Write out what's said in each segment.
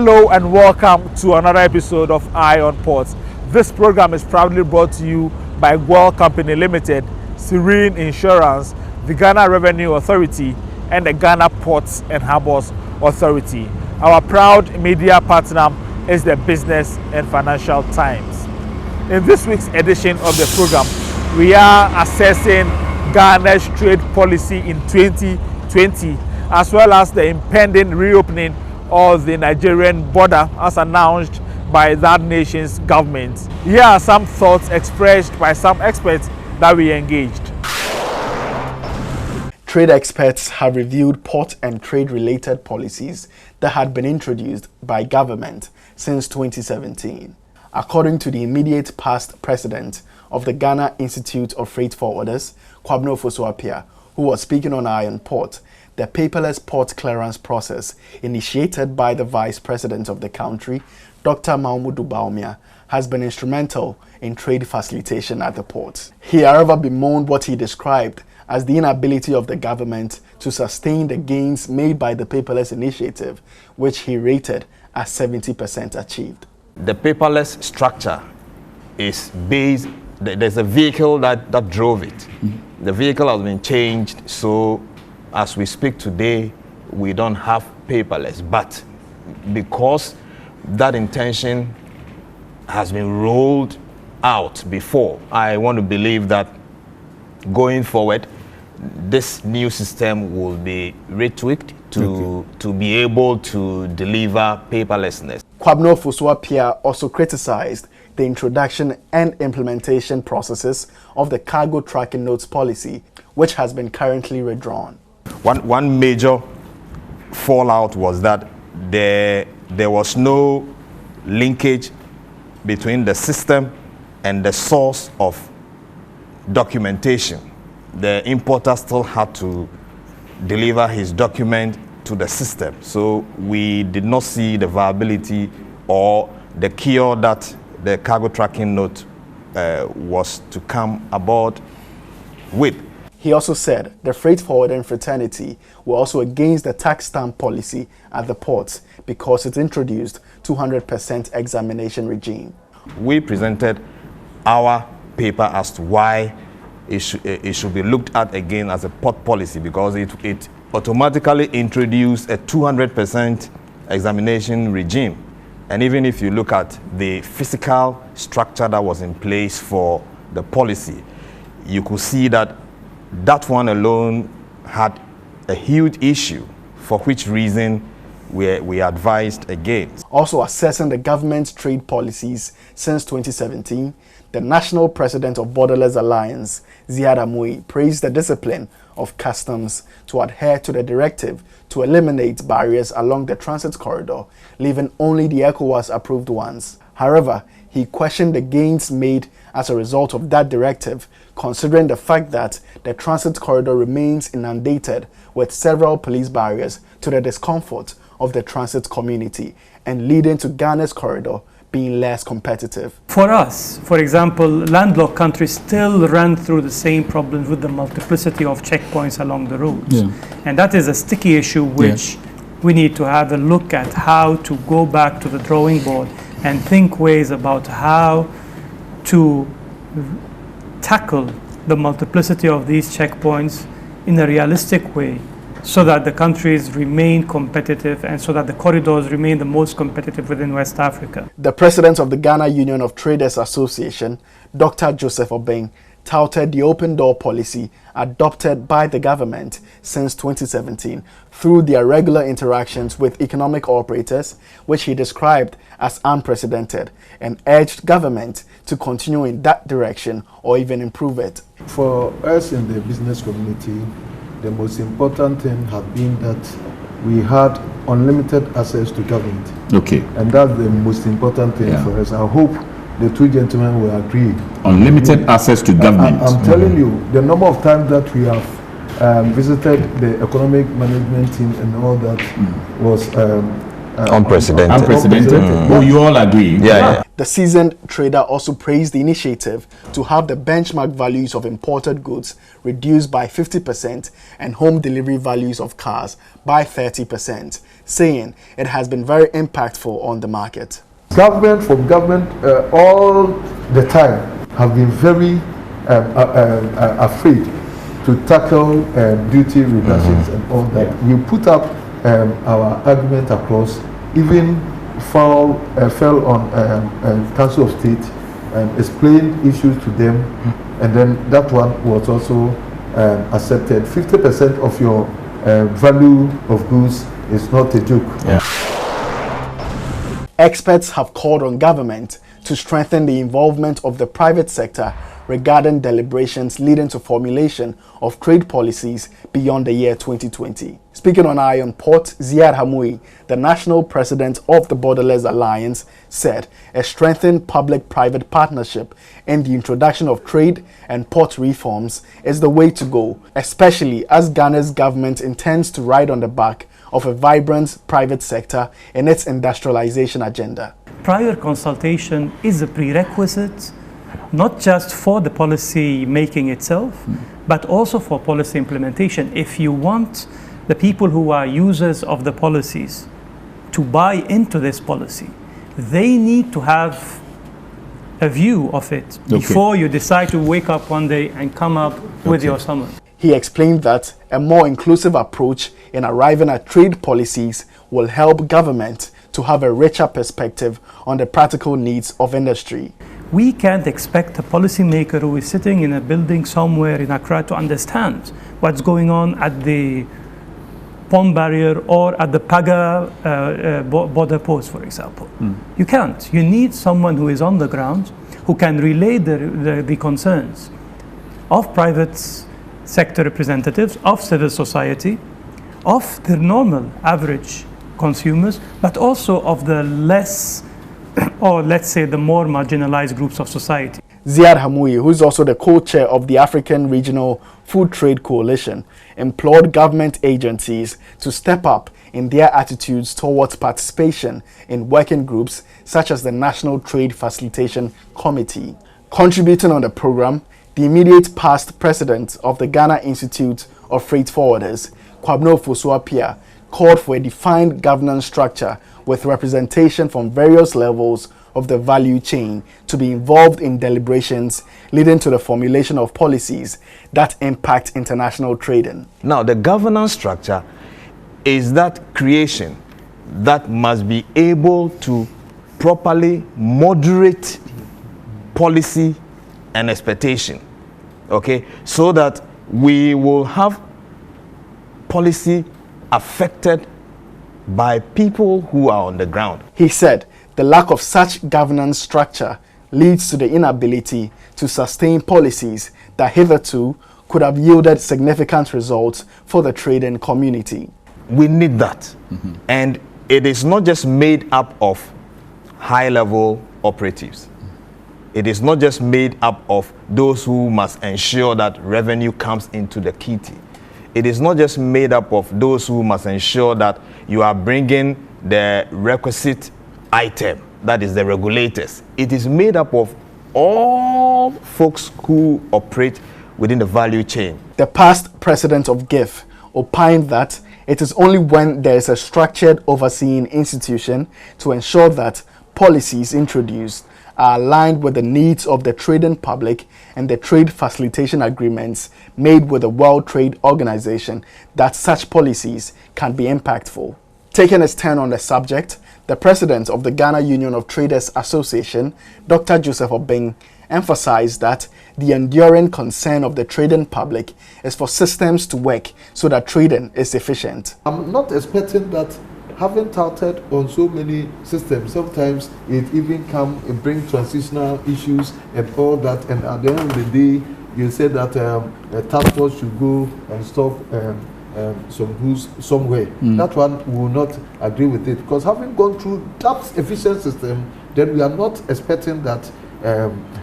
Hello and welcome to another episode of Eye on Ports. This program is proudly brought to you by World Company Limited, Serene Insurance, the Ghana Revenue Authority, and the Ghana Ports and Harbours Authority. Our proud media partner is the Business and Financial Times. In this week's edition of the program, we are assessing Ghana's trade policy in 2020, as well as the impending reopening of the Nigerian border as announced by that nation's government. Here are some thoughts expressed by some experts that we engaged. Trade experts have reviewed port and trade-related policies that had been introduced by government since 2017. According to the immediate past president of the Ghana Institute of Freight Forwarders, Kwabena Ofosu-Appiah, who was speaking on Eye on Port, the paperless port clearance process initiated by the vice president of the country, Dr. Mahmoud Baumia, has been instrumental in trade facilitation at the port. He, however, bemoaned what he described as the inability of the government to sustain the gains made by the paperless initiative, which he rated as 70% achieved. The paperless structure is based, there's a vehicle that drove it. Mm-hmm. The vehicle has been changed, so as we speak today, we don't have paperless. But because that intention has been rolled out before, I want to believe that going forward, this new system will be retweaked to be able to deliver paperlessness. Kwabena Ofosu-Appiah also criticized the introduction and implementation processes of the cargo tracking notes policy, which has been currently withdrawn. One major fallout was that there was no linkage between the system and the source of documentation. The importer still had to deliver his document to the system. So we did not see the viability or the cure that the cargo tracking note was to come aboard with. He also said the freight forwarding fraternity were also against the tax stamp policy at the ports because it introduced 200% examination regime. We presented our paper as to why it should be looked at again as a port policy, because it automatically introduced a 200% examination regime. And even if you look at the physical structure that was in place for the policy, you could see that one alone had a huge issue, for which reason we advised against. Also assessing the government's trade policies since 2017, the national president of Borderless Alliance, Ziad Amui, praised the discipline of customs to adhere to the directive to eliminate barriers along the transit corridor, leaving only the ECOWAS-approved ones. However, he questioned the gains made as a result of that directive, considering the fact that the transit corridor remains inundated with several police barriers to the discomfort of the transit community and leading to Ghana's corridor being less competitive. For us, for example, landlocked countries still run through the same problems with the multiplicity of checkpoints along the roads. Yeah. And that is a sticky issue which we need to have a look at, how to go back to the drawing board and think ways about how to tackle the multiplicity of these checkpoints in a realistic way, so that the countries remain competitive and so that the corridors remain the most competitive within West Africa. The president of the Ghana Union of Traders Association, Dr. Joseph Obeng, touted the open door policy adopted by the government since 2017 through their regular interactions with economic operators, which he described as unprecedented, and urged government to continue in that direction or even improve it. For us in the business community, the most important thing has been that we had unlimited access to government. Okay. And that's the most important thing for us. I hope the two gentlemen will agree. Unlimited access to government. I'm telling you, the number of times that we have visited the economic management team and all that was unprecedented. Unprecedented. Oh, you all agree? Yeah. The seasoned trader also praised the initiative to have the benchmark values of imported goods reduced by 50% and home delivery values of cars by 30%, saying it has been very impactful on the market. Government all the time have been very afraid to tackle duty reductions and all that. We put up our argument across, even fell on Council of State and explained issues to them, and then that one was also accepted. 50% of your value of goods is not a joke. Yeah. Experts have called on government to strengthen the involvement of the private sector regarding deliberations leading to formulation of trade policies beyond the year 2020. Speaking on Eye on Port, Ziad Hamoui, the national president of the Borderless Alliance, said a strengthened public-private partnership and the introduction of trade and port reforms is the way to go, especially as Ghana's government intends to ride on the back of a vibrant private sector in its industrialization agenda. Prior consultation is a prerequisite, not just for the policy making itself, but also for policy implementation. If you want the people who are users of the policies to buy into this policy, they need to have a view of it before you decide to wake up one day and come up with your summary. He explained that a more inclusive approach in arriving at trade policies will help government to have a richer perspective on the practical needs of industry. We can't expect a policymaker who is sitting in a building somewhere in Accra to understand what's going on at the pond barrier or at the Paga border post, for example. You can't. You need someone who is on the ground, who can relay the concerns of private sector representatives, of civil society, of the normal average consumers, but also of the less, or let's say the more marginalized groups of society. Ziad Hamoui, who is also the co-chair of the African Regional Food Trade Coalition, implored government agencies to step up in their attitudes towards participation in working groups such as the National Trade Facilitation Committee. Contributing on the program, the immediate past president of the Ghana Institute of Freight Forwarders, Kwabno Fosuapia, called for a defined governance structure with representation from various levels of the value chain to be involved in deliberations leading to the formulation of policies that impact international trading. Now, the governance structure is that creation that must be able to properly moderate policy and expectation, okay, so that we will have policy affected by people who are on the ground. He said the lack of such governance structure leads to the inability to sustain policies that hitherto could have yielded significant results for the trading community. We need that. And it is not just made up of high-level operatives. It is not just made up of those who must ensure that revenue comes into the kitty. It is not just made up of those who must ensure that you are bringing the requisite item, that is the regulators. It is made up of all folks who operate within the value chain. The past president of GIF opined that it is only when there is a structured overseeing institution to ensure that policies introduced are aligned with the needs of the trading public and the trade facilitation agreements made with the World Trade Organization that such policies can be impactful. Taking his turn on the subject, the president of the Ghana Union of Traders Association, Dr. Joseph Obeng, emphasized that the enduring concern of the trading public is for systems to work so that trading is efficient. I'm not expecting that having touted on so many systems, sometimes it even bring transitional issues and all that, and at the end of the day, you said that a task force should go and stop some goods somewhere. That one we will not agree with it, because having gone through that efficient system, then we are not expecting that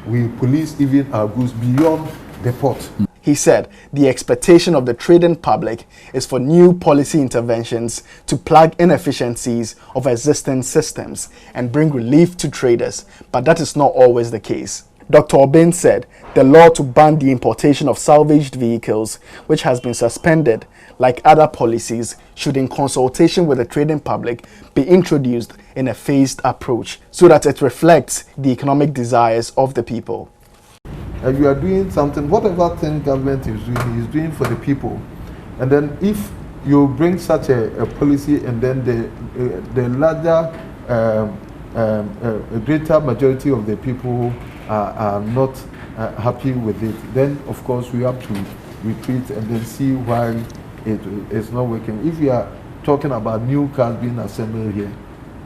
we police even our goods beyond the port. He said the expectation of the trading public is for new policy interventions to plug inefficiencies of existing systems and bring relief to traders, but that is not always the case. Dr. Obin said the law to ban the importation of salvaged vehicles, which has been suspended, like other policies, should in consultation with the trading public be introduced in a phased approach so that it reflects the economic desires of the people. You are doing something, whatever thing government is doing for the people. And then if you bring such a policy and then the larger, greater majority of the people are not happy with it, then of course we have to retreat and then see why it is not working. If you are talking about new cars being assembled here,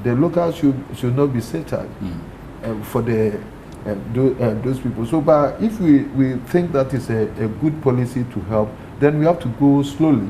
the locals should not be settled for the those people. So, but if we think that is a good policy to help, then we have to go slowly.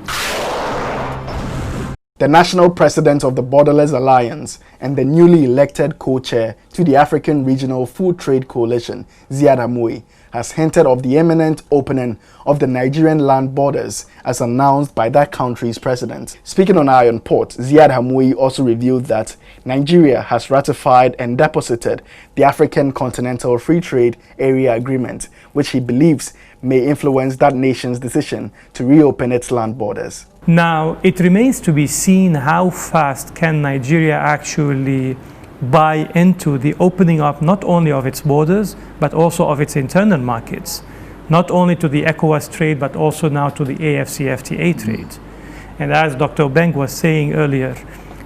The national president of the Borderless Alliance and the newly elected co-chair to the African Regional Food Trade Coalition, Ziad Hamoui, has hinted of the imminent opening of the Nigerian land borders as announced by that country's president. Speaking on Eye on Port, Ziad Hamoui also revealed that Nigeria has ratified and deposited the African Continental Free Trade Area Agreement, which he believes may influence that nation's decision to reopen its land borders. Now, it remains to be seen how fast can Nigeria actually buy into the opening up not only of its borders, but also of its internal markets, not only to the ECOWAS trade, but also now to the AFCFTA trade. And as Dr. Obeng was saying earlier,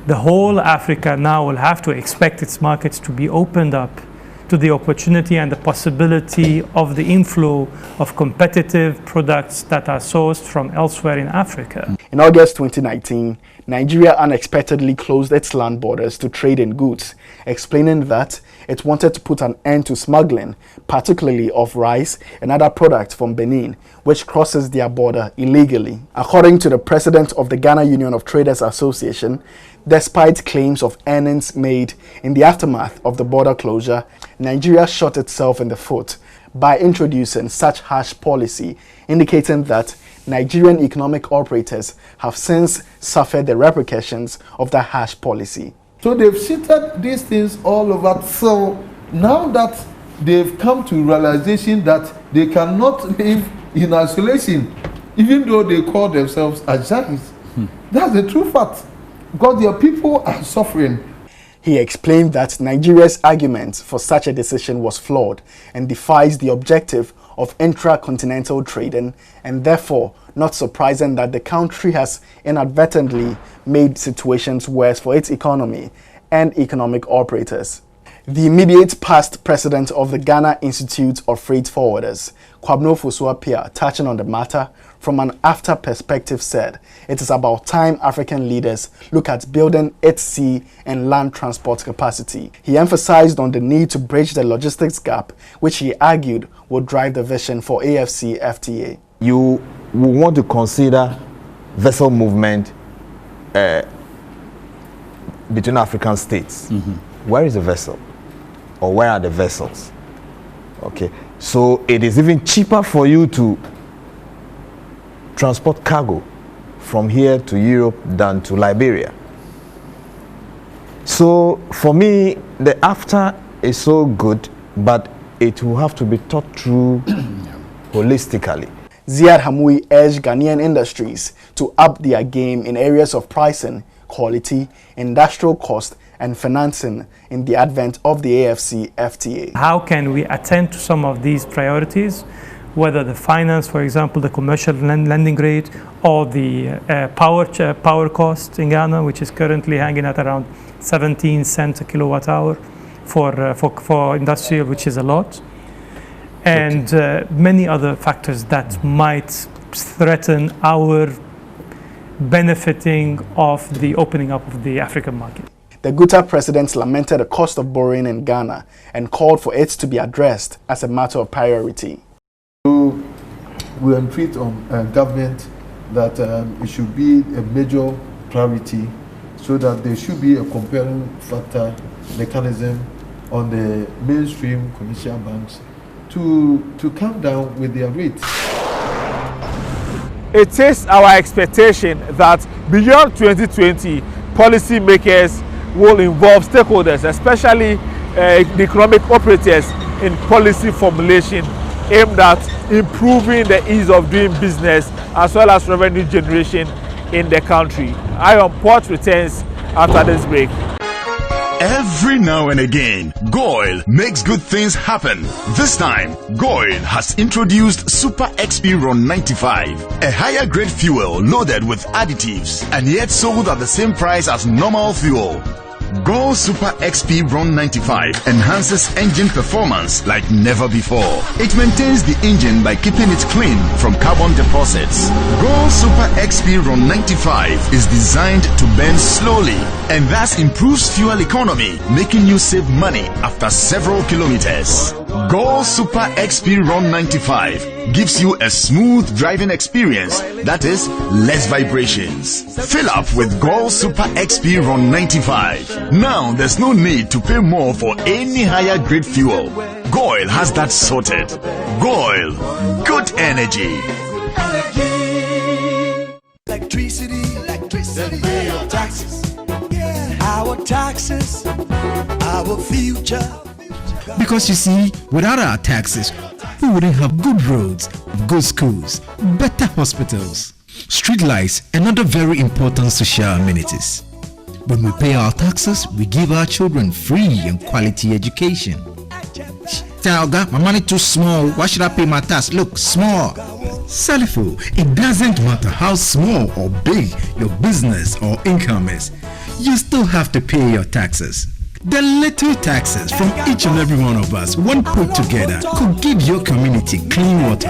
the whole Africa now will have to expect its markets to be opened up to the opportunity and the possibility of the inflow of competitive products that are sourced from elsewhere in Africa. In August 2019, Nigeria unexpectedly closed its land borders to trade in goods, explaining that it wanted to put an end to smuggling, particularly of rice and other products from Benin, which crosses their border illegally. According to the president of the Ghana Union of Traders Association, despite claims of earnings made in the aftermath of the border closure, Nigeria shot itself in the foot by introducing such harsh policy, indicating that Nigerian economic operators have since suffered the repercussions of that harsh policy. So they've shifted these things all over. So now that they've come to realization that they cannot live in isolation, even though they call themselves Ajanis. That's the true fact, because their people are suffering. He explained that Nigeria's argument for such a decision was flawed and defies the objective of intra-continental trading, and therefore not surprising that the country has inadvertently made situations worse for its economy and economic operators. The immediate past president of the Ghana Institute of Freight Forwarders, Kwabno Fosuapia, touching on the matter from an after perspective, said it is about time African leaders look at building its sea and land transport capacity. He emphasized on the need to bridge the logistics gap, which he argued would drive the vision for AFCFTA. You will want to consider vessel movement between African states. Where is the vessel? Or where are the vessels? Okay, so it is even cheaper for you to transport cargo from here to Europe than to Liberia. So for me, the after is so good, but it will have to be thought through holistically. Ziad Hamoui urged Ghanaian industries to up their game in areas of pricing, quality, industrial cost, and financing in the advent of the AFCFTA. How can we attend to some of these priorities, whether the finance, for example, the commercial lending rate, or the power cost in Ghana, which is currently hanging at around 17 cents a kilowatt hour for industrial, which is a lot, and many other factors that might threaten our benefiting of the opening up of the African market. The Guta president lamented the cost of borrowing in Ghana and called for it to be addressed as a matter of priority. So we entreat on government that it should be a major priority, so that there should be a compelling factor mechanism on the mainstream commercial banks to come down with their rates. It is our expectation that beyond 2020, policymakers will involve stakeholders, especially the economic operators, in policy formulation aimed at improving the ease of doing business as well as revenue generation in the country. Eye on Port returns after this break. Every now and again, Goil makes good things happen. This time, Goil has introduced Super XP Ron 95, a higher grade fuel loaded with additives and yet sold at the same price as normal fuel. Goil Super XP Ron 95 enhances engine performance like never before. It maintains the engine by keeping it clean from carbon deposits. Goil Super XP Ron 95 is designed to burn slowly and thus improves fuel economy, making you save money after several kilometers. Goil Super XP Ron 95 gives you a smooth driving experience, that is, less vibrations. Fill up with Goil Super XP Ron 95. Now there's no need to pay more for any higher grade fuel. Goil has that sorted. Goil, good energy. Electricity, pay your taxes. Our taxes, our future. Because you see, without our taxes, we wouldn't have good roads, good schools, better hospitals, street lights, and other very important social amenities. When we pay our taxes, we give our children free and quality education. Talga, my money too small. Why should I pay my tax? Look, small. Salifo, it doesn't matter how small or big your business or income is. You still have to pay your taxes. The little taxes from each and every one of us, when put together, could give your community clean water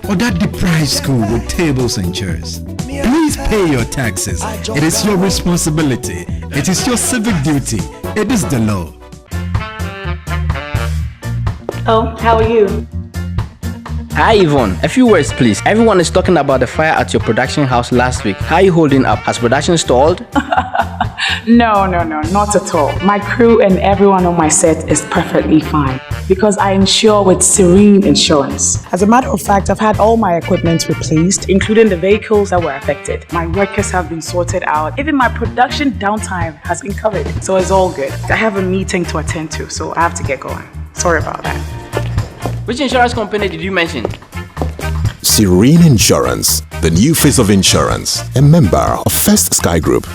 or that deprived school with tables and chairs. Please pay your taxes. It is your responsibility. It is your civic duty. It is the law. Oh, how are you? Hi Yvonne, a few words please. Everyone is talking about the fire at your production house last week. How are you holding up? Has production stalled? No, not at all. My crew and everyone on my set is perfectly fine because I insure with Serene Insurance. As a matter of fact, I've had all my equipment replaced, including the vehicles that were affected. My workers have been sorted out. Even my production downtime has been covered. So it's all good. I have a meeting to attend to, so I have to get going. Sorry about that. Which insurance company did you mention? Serene Insurance, the new face of insurance, a member of First Sky Group.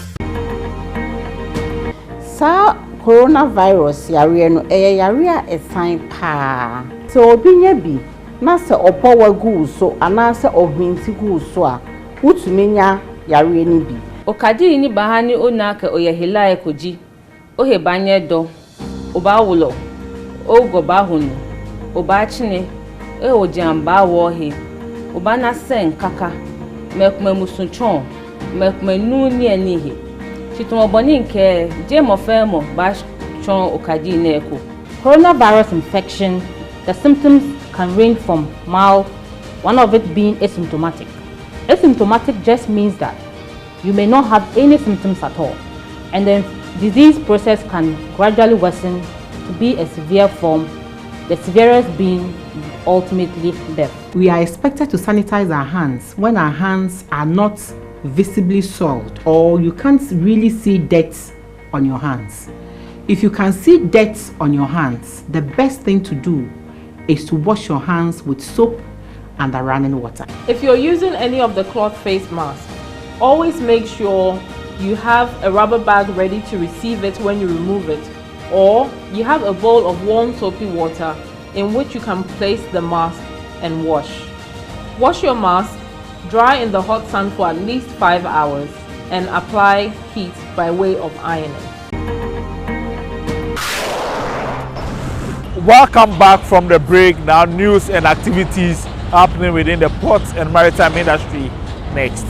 Sa coronavirus yare no yare a sign pa. So obinya bi na se opo wagu so ana se ohwinti gu so a wutumenya yare ni bi. Okadi ni bahani onaka oyehila ekoji. Ohe banye do. Oba wulo. Ogo bahunu. Oba chine. Ojamba wohe. Oba na sen kaka. Mekme musunchon. Mekme nuni enihe. Coronavirus infection, the symptoms can range from mild, one of it being asymptomatic. Asymptomatic just means that you may not have any symptoms at all, and the disease process can gradually worsen to be a severe form, the severest being ultimately death. We are expected to sanitize our hands when our hands are not visibly soiled or you can't really see dirt on your hands. If you can see dirt on your hands, the best thing to do is to wash your hands with soap and the running water. If you're using any of the cloth face masks, always make sure you have a rubber bag ready to receive it when you remove it, or you have a bowl of warm soapy water in which you can place the mask and wash. Wash your mask, dry in the hot sun for at least 5 hours, and apply heat by way of ironing. Welcome back from the break. Now news and activities happening within the ports and maritime industry next.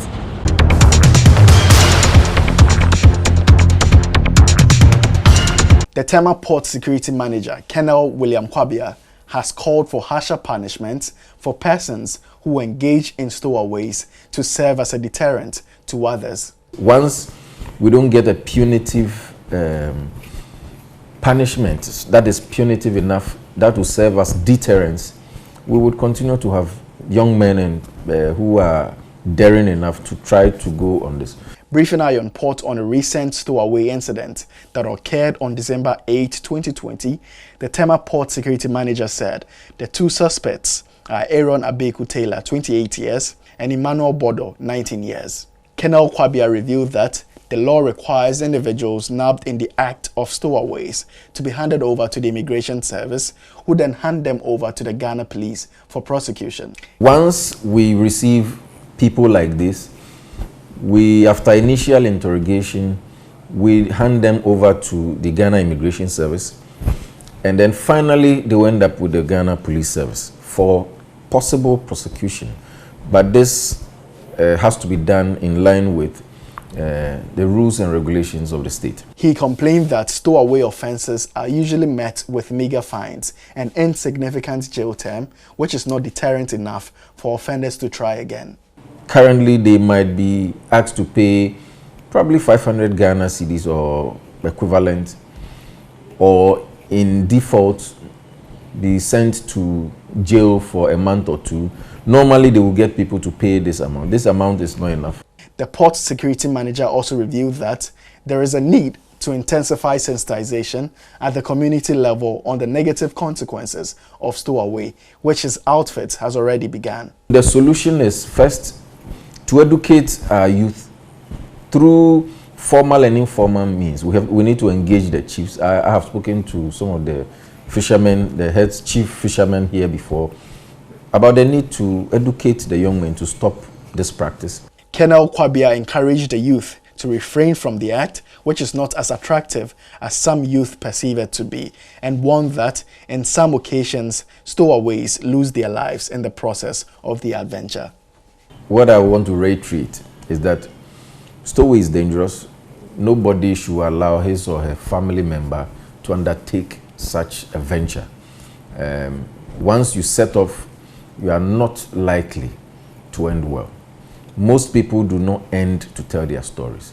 The TEMA Port Security Manager, Colonel William Kwabia, has called for harsher punishments for persons who engage in stowaways to serve as a deterrent to others. Once we don't get a punitive punishment that is punitive enough that will serve as deterrence, we would continue to have young men and who are daring enough to try to go on this. Briefing Iron Port on a recent stowaway incident that occurred on December 8, 2020, the TEMA Port Security Manager said the two suspects are Aaron Abeku Taylor, 28 years, and Emmanuel Bodo, 19 years. Colonel Kwabia revealed that the law requires individuals nabbed in the act of stowaways to be handed over to the Immigration Service, who then hand them over to the Ghana Police for prosecution. Once we receive people like this, after initial interrogation, we hand them over to the Ghana Immigration Service, and then finally they will end up with the Ghana Police Service for possible prosecution. But this has to be done in line with the rules and regulations of the state. He complained that stowaway offences are usually met with meager fines and insignificant jail term, which is not deterrent enough for offenders to try again. Currently, they might be asked to pay probably 500 Ghana cedis or equivalent, or in default, be sent to jail for a month or two. Normally, they will get people to pay this amount. This amount is not enough. The port security manager also revealed that there is a need to intensify sensitization at the community level on the negative consequences of stowaway, which his outfit has already begun. The solution is first to educate our youth through formal and informal means. We need to engage the chiefs. I have spoken to some of the fishermen, the head chief fishermen here before, about the need to educate the young men to stop this practice. Colonel Kwabia encouraged the youth to refrain from the act, which is not as attractive as some youth perceive it to be, and warned that in some occasions, stowaways lose their lives in the process of the adventure. What I want to reiterate is that stowaway is dangerous. Nobody should allow his or her family member to undertake such a venture. Once you set off, you are not likely to end well. Most people do not end to tell their stories.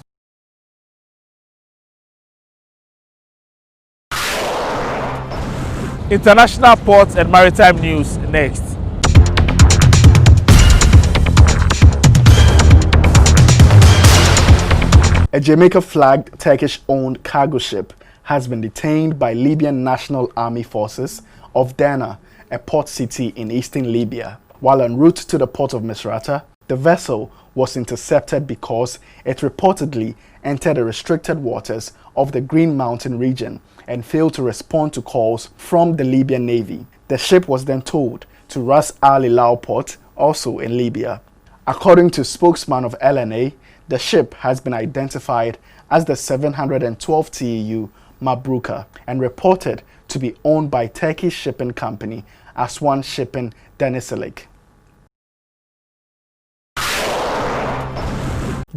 International ports and maritime news next. A Jamaica-flagged Turkish-owned cargo ship has been detained by Libyan National Army forces of Derna, a port city in eastern Libya. While en route to the port of Misrata, the vessel was intercepted because it reportedly entered the restricted waters of the Green Mountain region and failed to respond to calls from the Libyan Navy. The ship was then towed to Ras Al Hilal port, also in Libya. According to spokesman of LNA, the ship has been identified as the 712 TEU Mabruka and reported to be owned by Turkish shipping company Aswan Shipping Denizcilik.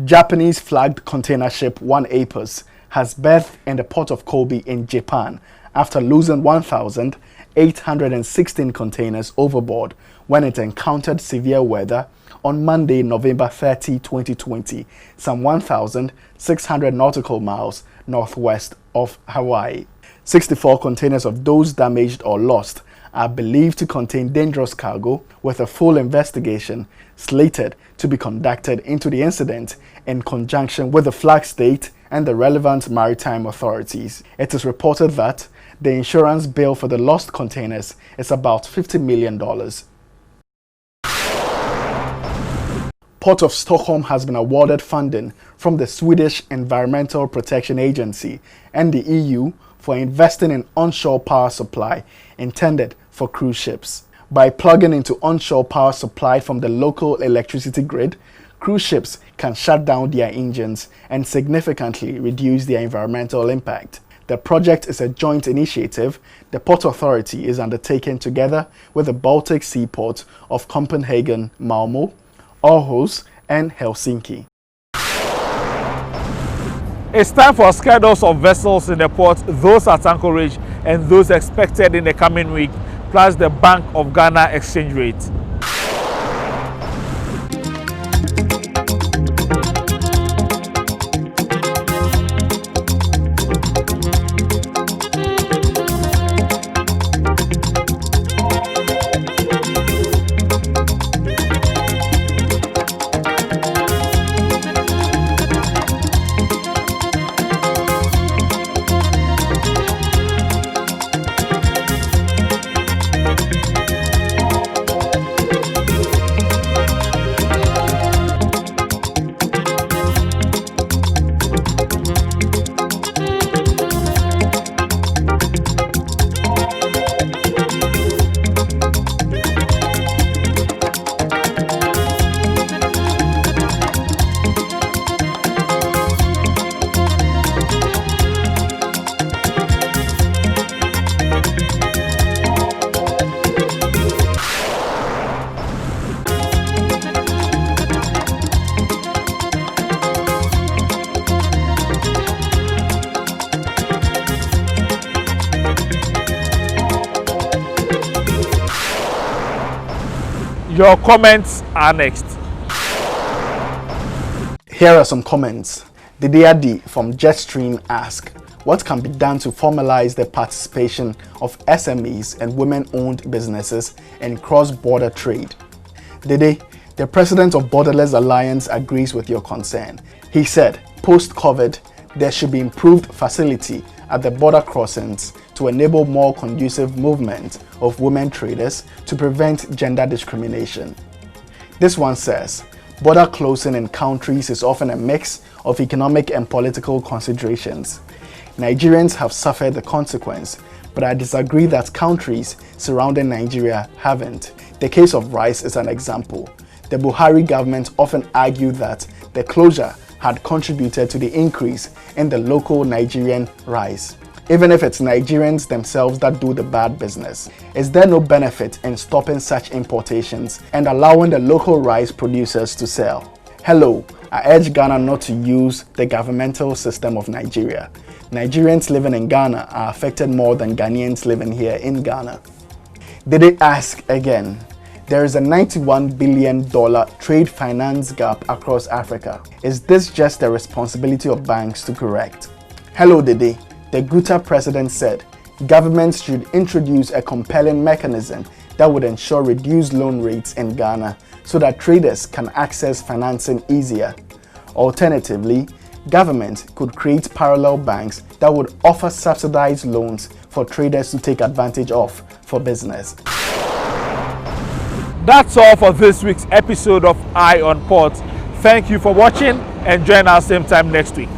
Japanese flagged container ship One Apus has berthed in the port of Kobe in Japan after losing 1,816 containers overboard when it encountered severe weather on Monday, November 30, 2020, some 1,600 nautical miles northwest of Hawaii. 64 containers of those damaged or lost are believed to contain dangerous cargo, with a full investigation slated to be conducted into the incident in conjunction with the flag state and the relevant maritime authorities. It is reported that the insurance bill for the lost containers is about $50 million. Port of Stockholm has been awarded funding from the Swedish Environmental Protection Agency and the EU for investing in onshore power supply intended for cruise ships. By plugging into onshore power supply from the local electricity grid, cruise ships can shut down their engines and significantly reduce their environmental impact. The project is a joint initiative the Port Authority is undertaking together with the Baltic seaports of Copenhagen, Malmö, Aarhus, and Helsinki. It's time for schedules of vessels in the port, those at anchorage and those expected in the coming week, plus the Bank of Ghana exchange rate. Your comments are next. Here are some comments. Didiadi from Jetstream asks, what can be done to formalize the participation of SMEs and women-owned businesses in cross-border trade? Dede, the president of Borderless Alliance agrees with your concern. He said, post-COVID, there should be improved facility at the border crossings to enable more conducive movement of women traders to prevent gender discrimination. This one says, border closing in countries is often a mix of economic and political considerations. Nigerians have suffered the consequence, but I disagree that countries surrounding Nigeria haven't. The case of rice is an example. The Buhari government often argued that the closure had contributed to the increase in the local Nigerian rice, even if it's Nigerians themselves that do the bad business. Is there no benefit in stopping such importations and allowing the local rice producers to sell? Hello, I urge Ghana not to use the governmental system of Nigeria. Nigerians living in Ghana are affected more than Ghanaians living here in Ghana. Did they ask again? There is a $91 billion trade finance gap across Africa. Is this just the responsibility of banks to correct? Hello Dede, the Guta president said, governments should introduce a compelling mechanism that would ensure reduced loan rates in Ghana so that traders can access financing easier. Alternatively, government could create parallel banks that would offer subsidized loans for traders to take advantage of for business. That's all for this week's episode of Eye on Port. Thank you for watching and join us same time next week.